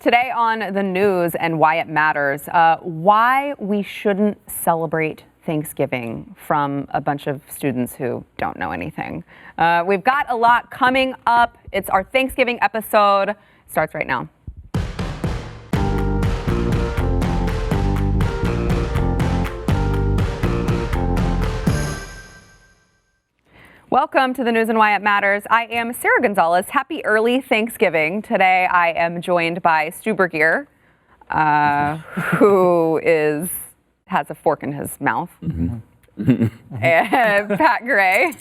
Today on the news and why it matters, why we shouldn't celebrate Thanksgiving from a bunch of students who don't know anything. We've got a lot coming up. It's our Thanksgiving episode. Starts right now. Welcome to the news and why it matters. I am Sarah Gonzalez. Happy early Thanksgiving. Today I am joined by Stu Bergier, who has a fork in his mouth, and Pat Gray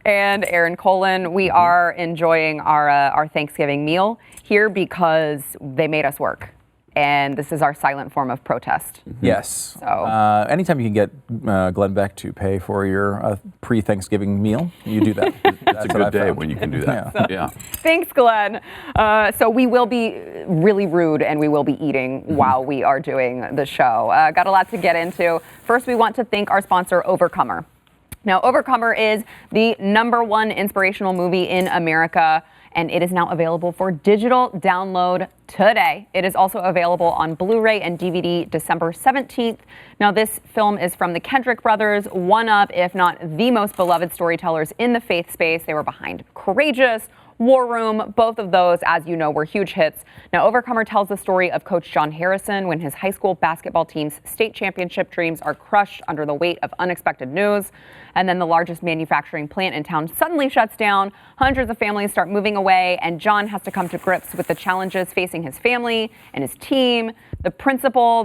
and Aaron Colin. We are enjoying our Thanksgiving meal here because they made us work. And this is our silent form of protest. Yes. So anytime you can get Glenn Beck to pay for your pre-Thanksgiving meal, you do that. It's a good day when you can do that. Yeah. Thanks, Glenn. So we will be really rude and we will be eating while we are doing the show. Got a lot to get into. First, we want to thank our sponsor, Overcomer. Now, Overcomer is the #1 inspirational movie in America, and it is now available for digital download today. It is also available on Blu-ray and DVD December 17th. Now, this film is from the Kendrick brothers, one of, if not the most beloved storytellers in the faith space. They were behind Courageous, War Room. Both of those, as you know, were huge hits. Now, Overcomer tells the story of Coach John Harrison when his high school basketball team's state championship dreams are crushed under the weight of unexpected news. And then the largest manufacturing plant in town suddenly shuts down. Hundreds of families start moving away, and John has to come to grips with the challenges facing his family and his team. The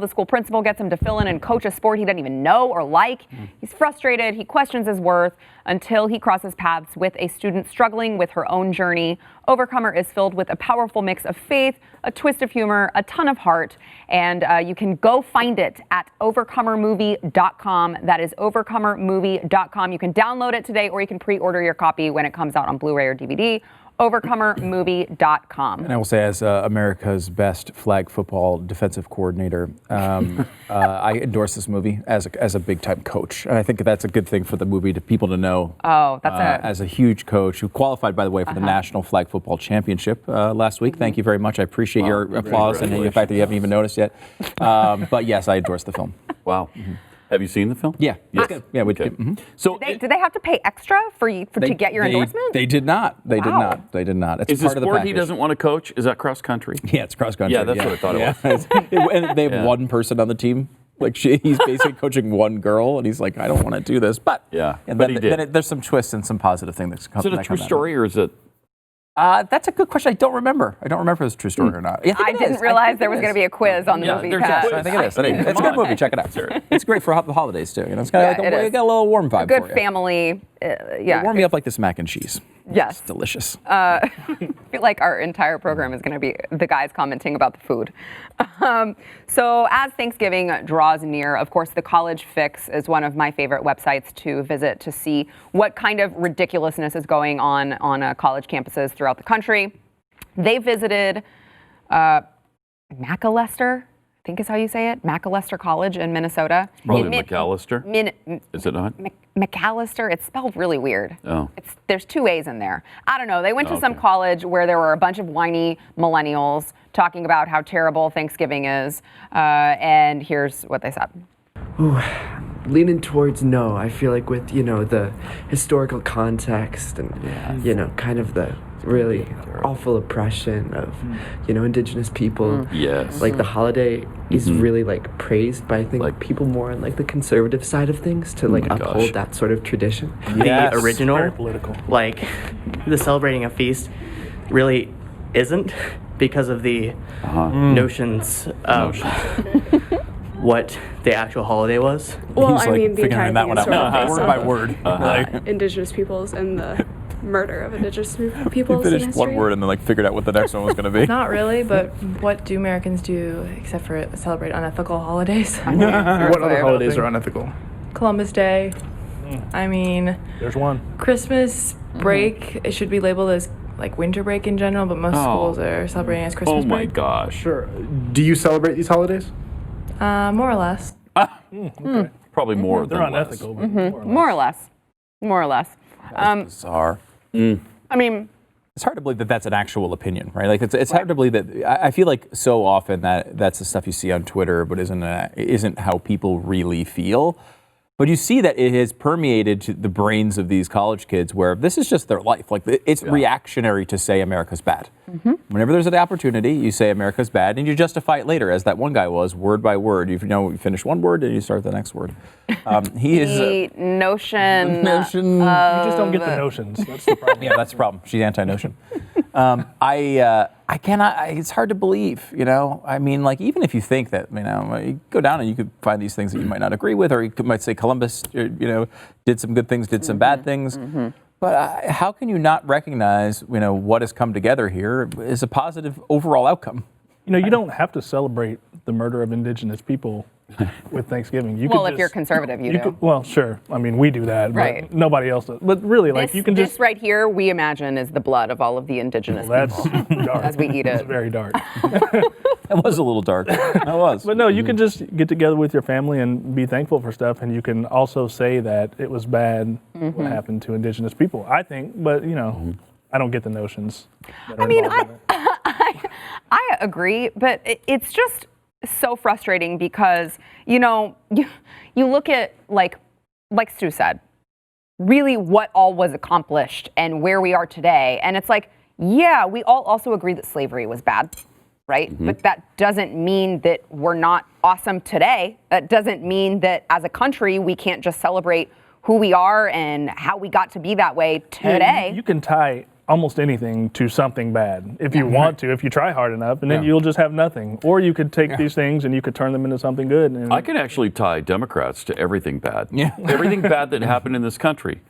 school principal gets him to fill in and coach a sport he doesn't even know or like. He's frustrated. He questions his worth until he crosses paths with a student struggling with her own journey. Overcomer is filled with a powerful mix of faith, a twist of humor, a ton of heart, and you can go find it at overcomermovie.com. That is overcomermovie.com. You can download it today, or you can pre-order your copy when it comes out on Blu-ray or DVD. Overcomermovie.com. And I will say, as America's best flag football defensive coordinator, I endorse this movie as a big-time coach. And I think that's a good thing for the movie, to people to know. Oh, that's as a huge coach who qualified, by the way, for the National Flag Football Championship last week. Thank you very much. I appreciate your applause and the fact that you haven't even noticed yet. But yes, I endorse the film. Wow. Have you seen the film? Yeah. Yes. Yeah. Okay. So did they have to pay extra to get your endorsement? They did not. They did Wow. not. They did not. It's is part the of the sport package. he doesn't want to coach? Is that cross country? Yeah, it's cross country. Yeah, that's what I thought it was. And they have one person on the team. Like he's basically coaching one girl, and he's like, I don't want to do this, but yeah. And but then, he did. then there's some twists and some positive thing that's coming. Is it a true story, or is it? That's a good question. I don't remember if it's a true story or not. I didn't realize there was going to be a quiz on the movie. there's a Pat. quiz. I think it is. It's a good movie. Check it out. It's great for the holidays too. You know, it's got it got a little warm vibe. Good for you. family. Warm me up like this mac and cheese. Yes. It's delicious. I feel like our entire program is going to be the guys commenting about the food. So as Thanksgiving draws near, of course, the College Fix is one of my favorite websites to visit to see what kind of ridiculousness is going on college campuses throughout the country. They visited Macalester, I think is how you say it, Macalester College in Minnesota. Probably McAllister. Is it not? McAllister, it's spelled really weird. Oh. There's 2 A's in there. I don't know. They went to some college where there were a bunch of whiny millennials talking about how terrible Thanksgiving is. And here's what they said. Ooh, leaning towards no. I feel like with, the historical context and, kind of the really awful oppression of, indigenous people. Yes. Like the holiday is really praised by, I think, people more on the conservative side of things to uphold that sort of tradition. The original, very political. The celebrating a feast really isn't because of the notions of what the actual holiday was. Well, He's I mean, the figuring entire that thing one is out sort of word by word. indigenous peoples and the murder of indigenous He peoples in finished history. one word and then figured out what the next one was going to be. Not really, but what do Americans do except for celebrate unethical holidays? What other holidays are unethical? Columbus Day. I mean, There's one. Christmas break, it should be labeled as winter break in general, but most schools are celebrating as Christmas Oh my break. gosh. Sure. Do you celebrate these holidays? More or less. Okay. Probably more They're than unethical. less. But more or less. More or less. That's bizarre. I mean, it's hard to believe that that's an actual opinion, right? Like it's hard to believe that. I feel like so often that's the stuff you see on Twitter, but isn't how people really feel. But you see that it has permeated to the brains of these college kids where this is just their life. Like it's reactionary to say America's bad. Whenever there's an opportunity, you say America's bad and you justify it later, as that one guy was, word by word. You finish one word and you start the next word. He is the notion. You just don't get the notions. That's the problem. Yeah, that's the problem. She's anti-notion. I cannot. It's hard to believe. I mean, like even if you think that, you go down and you could find these things that you might not agree with, or you might say Columbus, did some good things, did some bad things. But how can you not recognize, what has come together here is a positive overall outcome? You don't have to celebrate the murder of indigenous people with Thanksgiving. If you're conservative, you do. Well, sure. I mean, we do that, right. But nobody else does. But really, this right here, we imagine is the blood of all of the indigenous people dark. as we eat it. It's very dark. It was a little dark. It was. But no, you can just get together with your family and be thankful for stuff, and you can also say that it was bad what happened to indigenous people. I think, but I don't get the notions. I agree, but it's just so frustrating because, you look at, like Stu said, really what all was accomplished and where we are today. And it's like, yeah, we all also agree that slavery was bad, right? But that doesn't mean that we're not awesome today. That doesn't mean that as a country, we can't just celebrate who we are and how we got to be that way today. Yeah, you can tie almost anything to something bad if you want to, if you try hard enough, and then you'll just have nothing. Or you could take these things and you could turn them into something good. And I can actually tie Democrats to everything bad. Yeah. Everything bad that happened in this country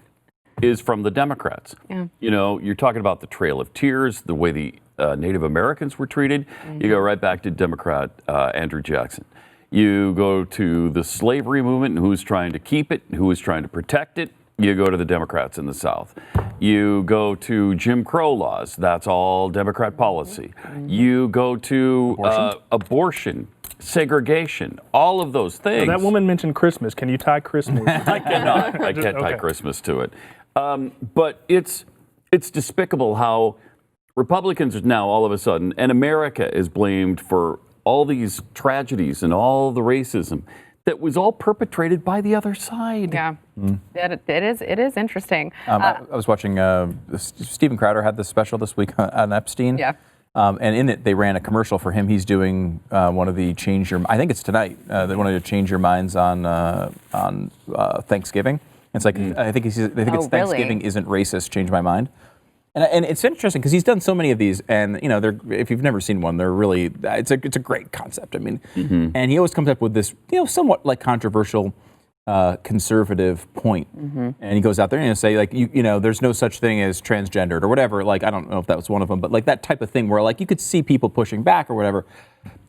is from the Democrats. Yeah. You're talking about the Trail of Tears, the way the Native Americans were treated. You go right back to Democrat Andrew Jackson. You go to the slavery movement and who's trying to keep it, who is trying to protect it. You go to the Democrats in the South. You go to Jim Crow laws. That's all Democrat policy. You go to abortion, segregation, all of those things. That woman mentioned Christmas. Can you tie Christmas? I cannot. I can't tie Christmas to it. But it's despicable how Republicans now all of a sudden, and America is blamed for all these tragedies and all the racism that was all perpetrated by the other side. Yeah, it is interesting. I was watching, Steven Crowder had this special this week on Epstein. Yeah. And in it, they ran a commercial for him. He's doing one of the I think it's tonight, they wanted to change your minds on Thanksgiving. It's like, I think it's Thanksgiving isn't racist, change my mind. And it's interesting because he's done so many of these, and if you've never seen one, they're really it's a great concept. I mean, and he always comes up with this somewhat like controversial conservative point, and he goes out there and say like there's no such thing as transgendered or whatever. Like I don't know if that was one of them, but like that type of thing where like you could see people pushing back or whatever.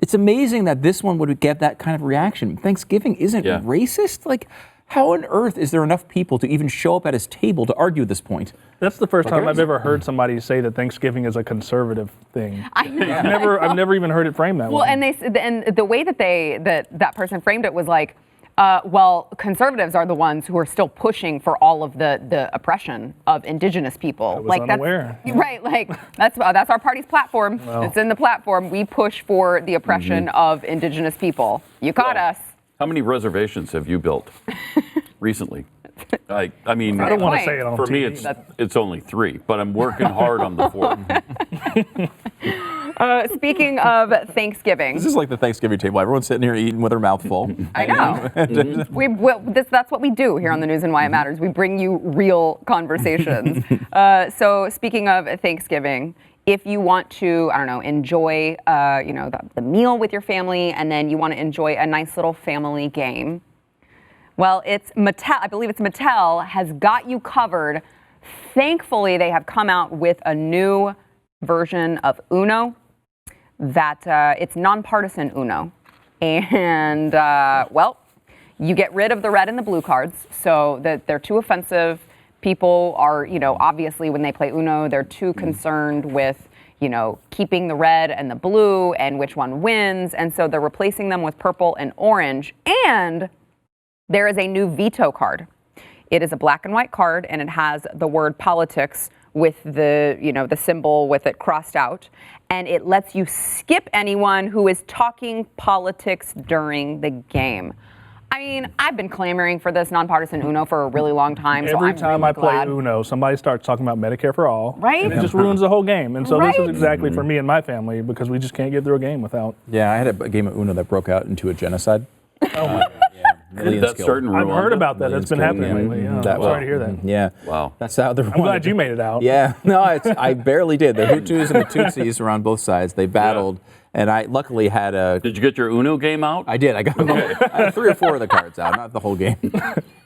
It's amazing that this one would get that kind of reaction. Thanksgiving isn't racist, like. How on earth is there enough people to even show up at his table to argue this point? That's the first time I've ever heard somebody say that Thanksgiving is a conservative thing. I've never even heard it framed that way. Well, and the way that that person framed it was like, conservatives are the ones who are still pushing for all of the oppression of indigenous people. I was unaware. Right, like that's our party's platform. Well, it's in the platform. We push for the oppression of indigenous people. You caught us. How many reservations have you built recently? I mean, I don't want to say it on for TV. me, it's only 3, but I'm working hard on the 4th. Speaking of Thanksgiving, this is like the Thanksgiving table. Everyone's sitting here eating with their mouth full. I know. That's what we do here on the News and Why It Matters. We bring you real conversations. So speaking of Thanksgiving. If you want to, enjoy, the meal with your family, and then you want to enjoy a nice little family game, well, it's Mattel. I believe it's Mattel has got you covered. Thankfully, they have come out with a new version of UNO. It's nonpartisan UNO, and you get rid of the red and the blue cards, so that they're too offensive. People are, obviously when they play UNO, they're too concerned with, keeping the red and the blue and which one wins. And so they're replacing them with purple and orange. And there is a new veto card. It is a black and white card, and it has the word politics with the, the symbol with it crossed out, and it lets you skip anyone who is talking politics during the game. I mean, I've been clamoring for this nonpartisan UNO for a really long time. Every so time really I play glad. UNO, somebody starts talking about Medicare for all. Right? And it just ruins the whole game. And so this Right. is exactly for me and my family because we just can't get through a game without. Yeah, I had a game of UNO that broke out into a genocide. Oh my Did that start in I've Rwanda? heard about that. That's been happening Yeah. lately. Yeah, That I'm sorry was- to hear that. Yeah. Wow. That's how they're. I'm glad you made it out. Yeah, no, I barely did. The Hutus and the Tutsis were on both sides. They battled, and I luckily had a. Did you get your UNO game out? I did. I got I had 3 or 4 of the cards out, not the whole game.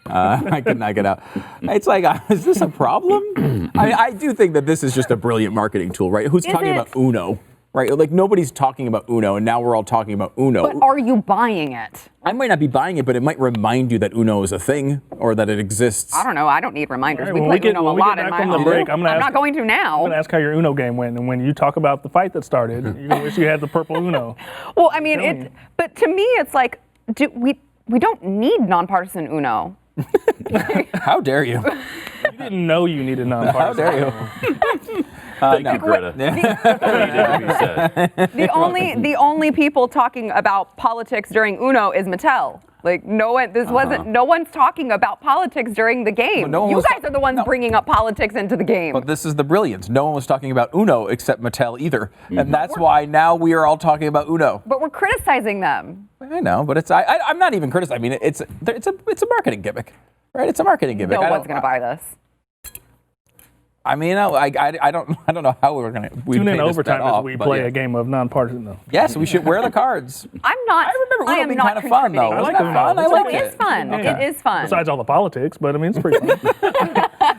I could not get out. It's like, is this a problem? I do think that this is just a brilliant marketing tool, right? Who's talking about UNO? Right, like nobody's talking about UNO, and now we're all talking about UNO. But are you buying it? I might not be buying it, but it might remind you that UNO is a thing or that it exists. I don't know. I don't need reminders. All right, we when play we get- UNO a when we lot get in back my from the home. break, I'm gonna ask- not going to now. I'm going to ask how your UNO game went. And when you talk about the fight that started, you're going to wish you had the purple UNO. Well, I mean, but to me, it's like, we don't need nonpartisan UNO. How dare you? You didn't know you needed nonpartisan. How dare you? Thank no. you, Greta. The only people talking about politics during UNO is Mattel. Like no one's talking about politics during the game. Well, no one you was guys are the ones bringing up politics into the game. But this is the brilliance. No one was talking about UNO except Mattel either, and that's why now we are all talking about UNO. But we're criticizing them. I know, but I'm not even criticizing. I mean, it's a marketing gimmick, right? It's a marketing gimmick. No one's going to buy this. I mean, I don't know how we're gonna. Tune in overtime as we play a game of nonpartisan. Though. Yes, we should wear the cards. I'm not. I remember UNO am being not kind of fun though. contributing. Wasn't like that UNO. fun? I It's liked It is fun. Yeah. It is fun. Besides all the politics, but I mean, it's pretty fun.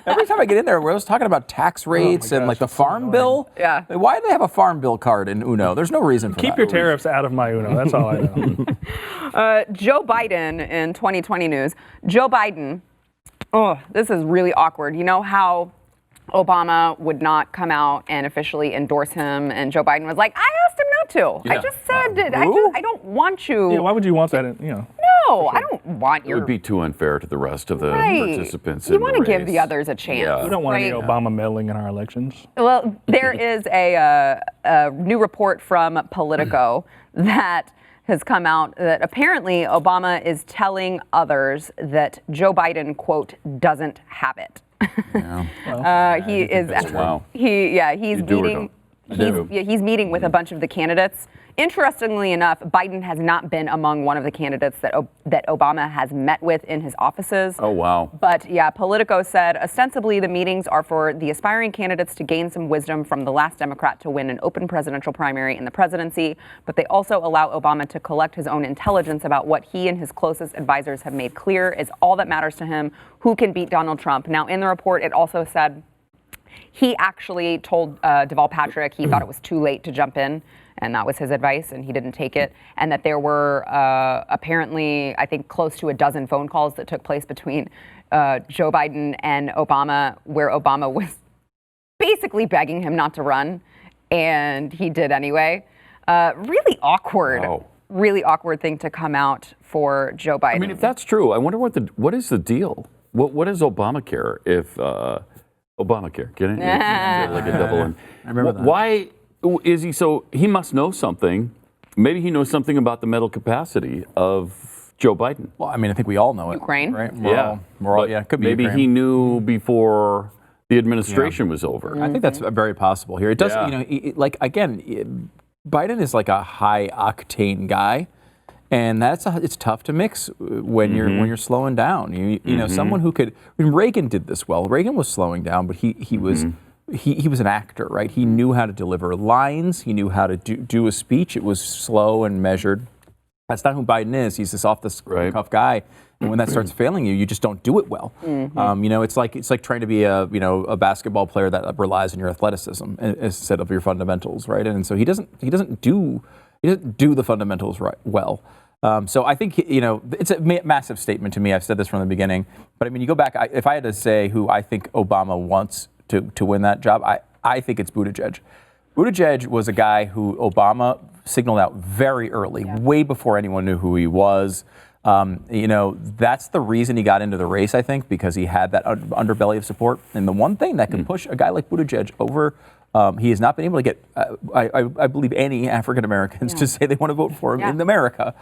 Every time I get in there, we're always talking about tax rates and gosh, like the it's so farm annoying. bill. Yeah. Like, why do they have a farm bill card in UNO? There's no reason for that. Keep your tariffs out of my UNO. That's all I know. Joe Biden in 2020 news. Joe Biden. Oh, this is really awkward. You know how Obama would not come out and officially endorse him, and Joe Biden was like, "I asked him not to. Yeah. I just said Who? I don't want you." Yeah, why would you want that? No, I don't want It your. would be too unfair to the rest of the Right. participants. You want to give the others a chance. Yeah. We don't want any Right. Obama meddling in our elections. Well, there is a new report from Politico that has come out that apparently Obama is telling others that Joe Biden, quote, doesn't have it. He is. Wow. He's You do or meeting. don't? He's meeting with a bunch of the candidates. Interestingly enough, Biden has not been among one of the candidates that Obama has met with in his offices. Oh, wow. But yeah, Politico said ostensibly the meetings are for the aspiring candidates to gain some wisdom from the last Democrat to win an open presidential primary in the presidency. But they also allow Obama to collect his own intelligence about what he and his closest advisors have made clear is all that matters to him, who can beat Donald Trump. Now, in the report, it also said he actually told Deval Patrick he thought it was too late to jump in, and that was his advice, and he didn't take it. And that there were apparently, I think, close to a dozen phone calls that took place between Joe Biden and Obama, where Obama was basically begging him not to run, and he did anyway. Really awkward. Wow. Really awkward thing to come out for Joe Biden. I mean, if that's true, I wonder what is the deal? What is Obamacare if Obamacare? Get it? It's like a double in. I remember that. Why is he so? He must know something. Maybe he knows something about the mental capacity of Joe Biden. Well, I mean, I think we all know it. Ukraine? right? Yeah, We're all, But yeah. It could be maybe Ukraine. he knew before the administration was over. I think that's very possible here. It does, Yeah. you know, like again, Biden is like a high octane guy, and it's tough to mix when you're slowing down. You know, someone who could. I mean, Reagan did this well. Reagan was slowing down, but he was. He was an actor, right? He knew how to deliver lines. He knew how to do a speech. It was slow and measured. That's not who Biden is. He's this off-the-cuff guy. And when that starts failing you, you just don't do it well. You know, it's like trying to be a basketball player that relies on your athleticism instead of your fundamentals, right? And so he doesn't do the fundamentals right well. So I think it's a massive statement to me. I've said this from the beginning, but I mean, you go back. If I had to say who I think Obama wants to win that job, I think it's Buttigieg. Buttigieg was a guy who Obama signaled out very early, way before anyone knew who he was. That's the reason he got into the race, I think, because he had that underbelly of support. And the one thing that can push a guy like Buttigieg over, he has not been able to get, I believe, any African Americans to say they want to vote for him in America.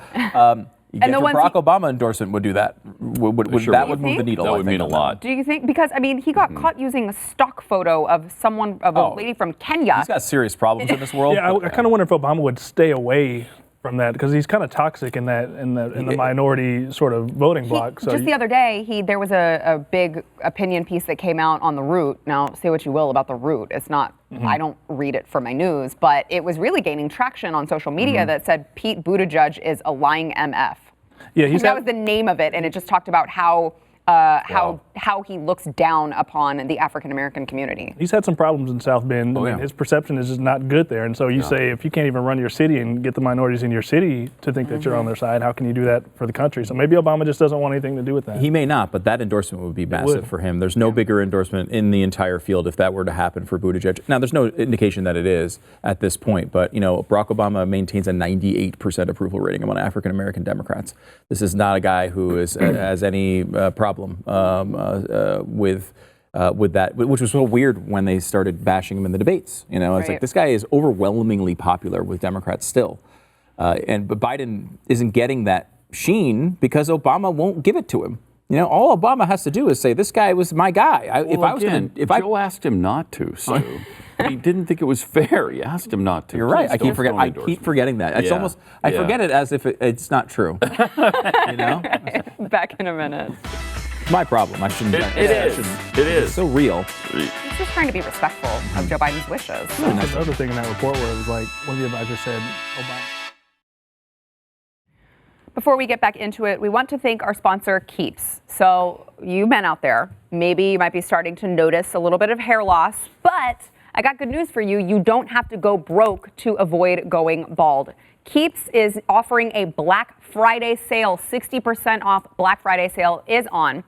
And the Barack Obama endorsement would do that. That would move the needle. That would mean a lot. Do you think? Because he got caught using a stock photo of a lady from Kenya. He's got serious problems in this world. Yeah, I kind of wonder if Obama would stay away from that because he's kind of toxic in the minority sort of voting bloc. So just the other day, there was a big opinion piece that came out on the Root. Now, say what you will about the Root, it's not. I don't read it for my news, but it was really gaining traction on social media that said Pete Buttigieg is a lying MF. Yeah, that was the name of it, and it just talked about how he looks down upon the African American community. He's had some problems in South Bend. And his perception is just not good there. And so you say if you can't even run your city and get the minorities in your city to think that you're on their side, how can you do that for the country? So maybe Obama just doesn't want anything to do with that. He may not, but that endorsement would be massive for him. There's no bigger endorsement in the entire field if that were to happen for Buttigieg. Now, there's no indication that it is at this point, but Barack Obama maintains a 98% approval rating among African American Democrats. This is not a guy who has any problem with that, which was so weird when they started bashing him in the debates. It's like this guy is overwhelmingly popular with Democrats still, but Biden isn't getting that sheen because Obama won't give it to him. All Obama has to do is say, "This guy was my guy." Joe asked him not to, so he didn't think it was fair. He asked him not to. You're right. I keep forgetting that. It's almost I forget it as if it's not true. Back in a minute. My problem. I shouldn't. It is. It's so real. He's just trying to be respectful of Joe Biden's wishes. There's another thing in that report where it was like one of the advisors said, Obama. Before we get back into it, we want to thank our sponsor, Keeps. So you men out there, maybe you might be starting to notice a little bit of hair loss, but I got good news for you. You don't have to go broke to avoid going bald. Keeps is offering a Black Friday sale. 60% off Black Friday sale is on.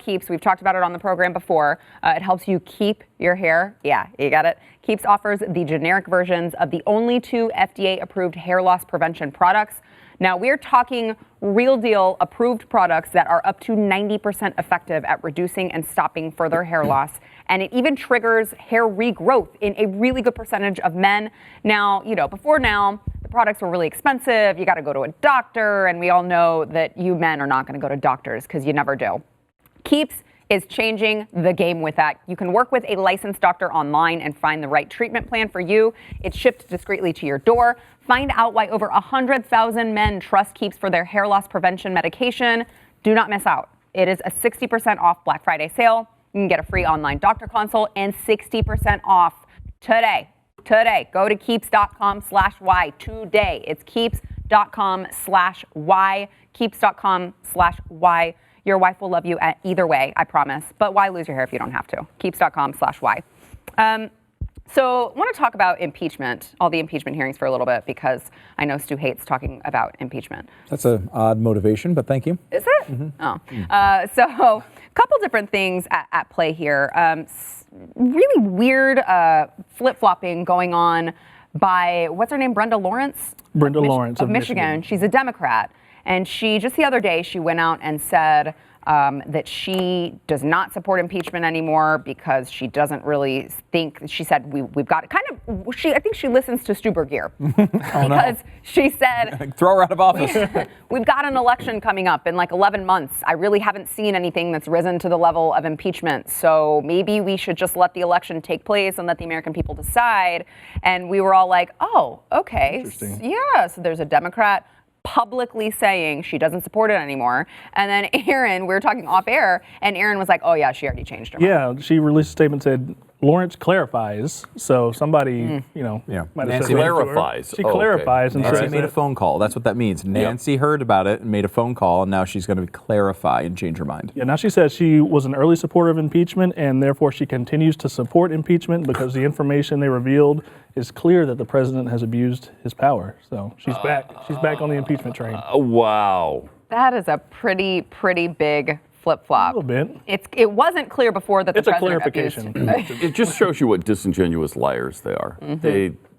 Keeps, we've talked about it on the program before. It helps you keep your hair. Yeah, you got it. Keeps offers the generic versions of the only 2 FDA-approved hair loss prevention products. Now, we're talking real deal approved products that are up to 90% effective at reducing and stopping further hair loss. And it even triggers hair regrowth in a really good percentage of men. Now, before now, the products were really expensive. You got to go to a doctor. And we all know that you men are not going to go to doctors because you never do. Keeps is changing the game with that. You can work with a licensed doctor online and find the right treatment plan for you. It's shipped discreetly to your door. Find out why over 100,000 men trust Keeps for their hair loss prevention medication. Do not miss out. It is a 60% off Black Friday sale. You can get a free online doctor consult and 60% off today. Go to keeps.com/Y today. It's keeps.com/Y. Keeps.com/Y. Your wife will love you either way, I promise. But why lose your hair if you don't have to? Keeps.com/Y. So I want to talk about impeachment, all the impeachment hearings for a little bit, because I know Stu hates talking about impeachment. That's an odd motivation, but thank you. Is it? Mm-hmm. Oh. So a couple different things at play here. Really weird flip-flopping going on by, what's her name, Brenda Lawrence? Brenda Lawrence of Michigan. She's a Democrat. And she, just the other day, she went out and said that she does not support impeachment anymore because she doesn't really think, she said, we've got it. I think she listens to Stu Burgier. Because she said, throw her out of office. We've got an election coming up in like 11 months. I really haven't seen anything that's risen to the level of impeachment. So maybe we should just let the election take place and let the American people decide. And we were all like, oh, okay. Interesting. Yeah, so there's a Democrat publicly saying she doesn't support it anymore. And then Aaron, we were talking off air, and Aaron was like, oh yeah, she already changed her mind. Yeah, she released a statement said, Lawrence clarifies. So somebody, might have Nancy said clarifies. She clarifies and Nancy says made a phone call. That's what that means. Nancy heard about it and made a phone call, and now she's going to clarify and change her mind. Yeah, now she says she was an early supporter of impeachment, and therefore she continues to support impeachment because the information they revealed is clear that the president has abused his power. So she's back. She's back on the impeachment train. Wow. That is a pretty big flip-flop. A little bit. It wasn't clear before that the It's a president clarification. It just shows you what disingenuous liars they are.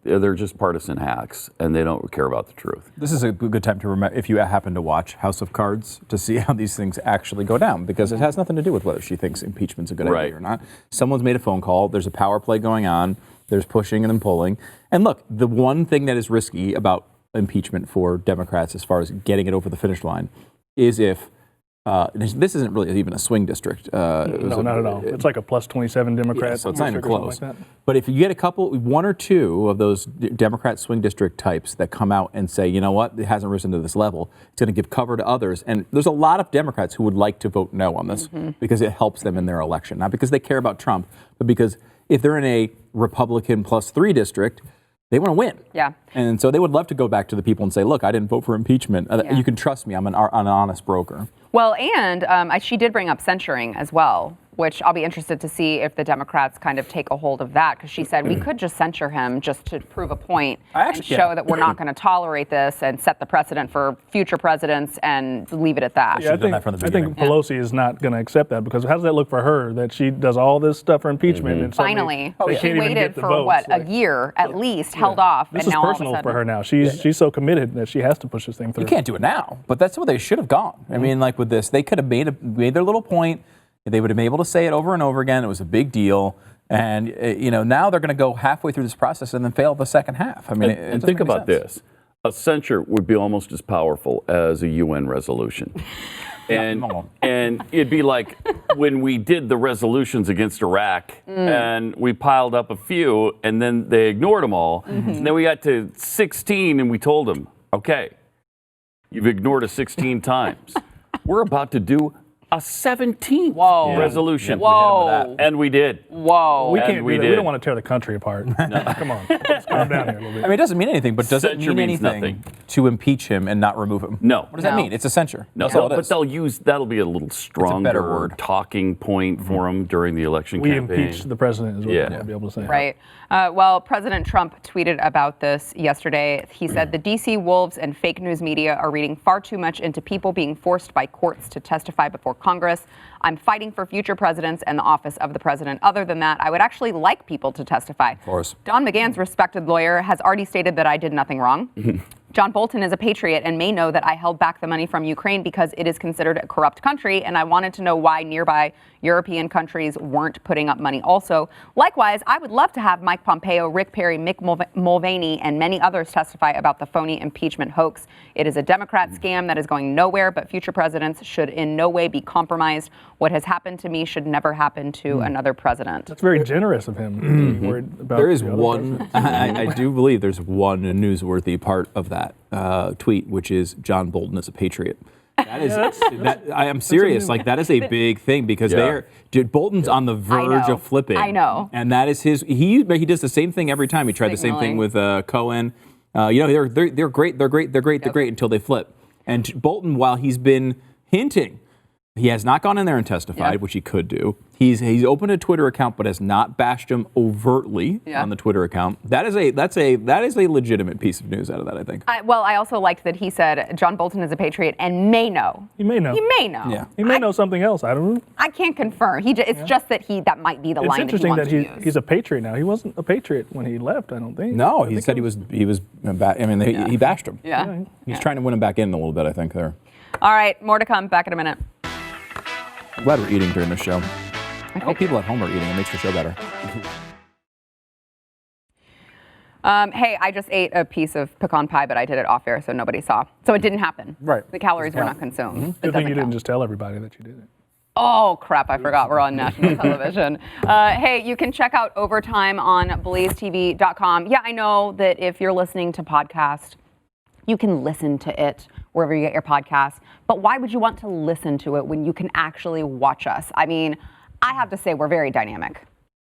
They're just partisan hacks, and they don't care about the truth. This is a good time to remember, if you happen to watch House of Cards, to see how these things actually go down, because it has nothing to do with whether she thinks impeachment's a good idea or not. Someone's made a phone call. There's a power play going on. There's pushing and then pulling. And look, the one thing that is risky about impeachment for Democrats as far as getting it over the finish line is if this isn't really even a swing district. No, not at all. It's like a plus 27 Democrat. Yeah, so it's not even close. Like that. But if you get one or two of those Democrat swing district types that come out and say, you know what, it hasn't risen to this level, it's going to give cover to others. And there's a lot of Democrats who would like to vote no on this because it helps them in their election. Not because they care about Trump, but because if they're in a Republican +3 district, they want to win. Yeah. And so they would love to go back to the people and say, look, I didn't vote for impeachment. You can trust me. I'm an honest broker. Well, and she did bring up censuring as well, which I'll be interested to see if the Democrats kind of take a hold of that, because she said we could just censure him just to prove a point and show that we're not going to tolerate this and set the precedent for future presidents and leave it at that. Yeah, I think Pelosi is not going to accept that, because how does that look for her, that she does all this stuff for impeachment and finally they she can't even waited get the for votes. a year at least, held off, This and is now all of a personal sudden for her now. She's so committed that she has to push this thing through. You can't do it now, but that's where they should have gone. I mean, like with this, they could have made their little point. They would have been able to say it over and over again. It was a big deal. And, now they're going to go halfway through this process and then fail the second half. I mean, and think about this. A censure would be almost as powerful as a UN resolution. And it'd be like when we did the resolutions against Iraq and we piled up a few and then they ignored them all. And then we got to 16 and we told them, okay, you've ignored us 16 times. We're about to do a 17th resolution. Whoa. And we did. Whoa. We can't do that. We don't want to tear the country apart. Come on. Let's calm down here a little bit. I mean, it doesn't mean anything, but does it Censure mean means anything nothing. to impeach him and not remove him? No. What does that mean? It's a censure. No, That's all it is. but that'll be a little stronger better word. talking point for him during the election We campaign. impeached the president, is what we'll be able to say. Right. Well, President Trump tweeted about this yesterday. He said the D.C. wolves and fake news media are reading far too much into people being forced by courts to testify before Congress. I'm fighting for future presidents and the office of the president. Other than that, I would actually like people to testify. Of course. Don McGahn's respected lawyer has already stated that I did nothing wrong. John Bolton is a patriot and may know that I held back the money from Ukraine because it is considered a corrupt country, and I wanted to know why nearby European countries weren't putting up money also. Likewise, I would love to have Mike Pompeo, Rick Perry, Mick Mulvaney, and many others testify about the phony impeachment hoax. It is a Democrat scam that is going nowhere, but future presidents should in no way be compromised. What has happened to me should never happen to another president. That's very generous of him. Being worried about There is the other one, person. I do believe there's one newsworthy part of that tweet, which is John Bolton is a patriot. That is, I am serious. Like, that is a big thing, because Bolton's on the verge of flipping. I know. And that is he does the same thing every time. He tried the same thing with Cohen. They're great until they flip. And Bolton, while he's been hinting, he has not gone in there and testified, which he could do. He's opened a Twitter account, but has not bashed him overtly on the Twitter account. That is a legitimate piece of news out of that, I think. I also liked that he said John Bolton is a patriot and may know. He may know. He may know. Yeah. He may know something else. I don't know. I can't confirm. It's just that that might be the It's line that he interesting wants that to use. he's a patriot now. He wasn't a patriot when he left, I don't think. No, he said he was. I mean, he bashed him. Yeah. He's trying to win him back in a little bit, I think, there. All right, more to come. Back in a minute. I'm glad we're eating during the show. I hope people at home are eating. It makes the show better. Hey, I just ate a piece of pecan pie, but I did it off air, so nobody saw. So it didn't happen. Right. The calories were not consumed. It Good thing doesn't you didn't count. just tell everybody that you did it. Oh, crap, I forgot. We're on national television. Hey, you can check out Overtime on BlazeTV.com. Yeah, I know that if you're listening to podcast, you can listen to it wherever you get your podcasts. But why would you want to listen to it when you can actually watch us? I mean, I have to say we're very dynamic.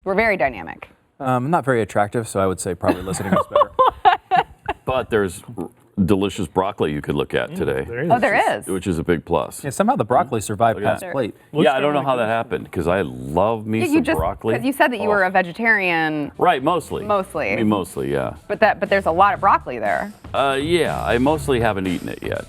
We're very dynamic. Not very attractive, so I would say probably listening is better. But there's delicious broccoli you could look at today, There is. Oh, there is. which is a big plus. Yeah, somehow the broccoli survived past There. plate. Yeah, I don't know how that happened because I love me some broccoli. because you said that you were a vegetarian, Right, mostly. Mostly. I mean, mostly, yeah. but there's a lot of broccoli there. Yeah, I mostly haven't eaten it yet.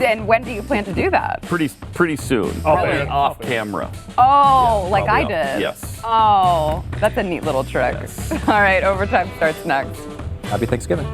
And when do you plan to do that? Pretty soon. Really? Off camera. Oh, like I Probably not. did. Yes. Oh, that's a neat little trick. Yes. All right, overtime starts next. Happy Thanksgiving.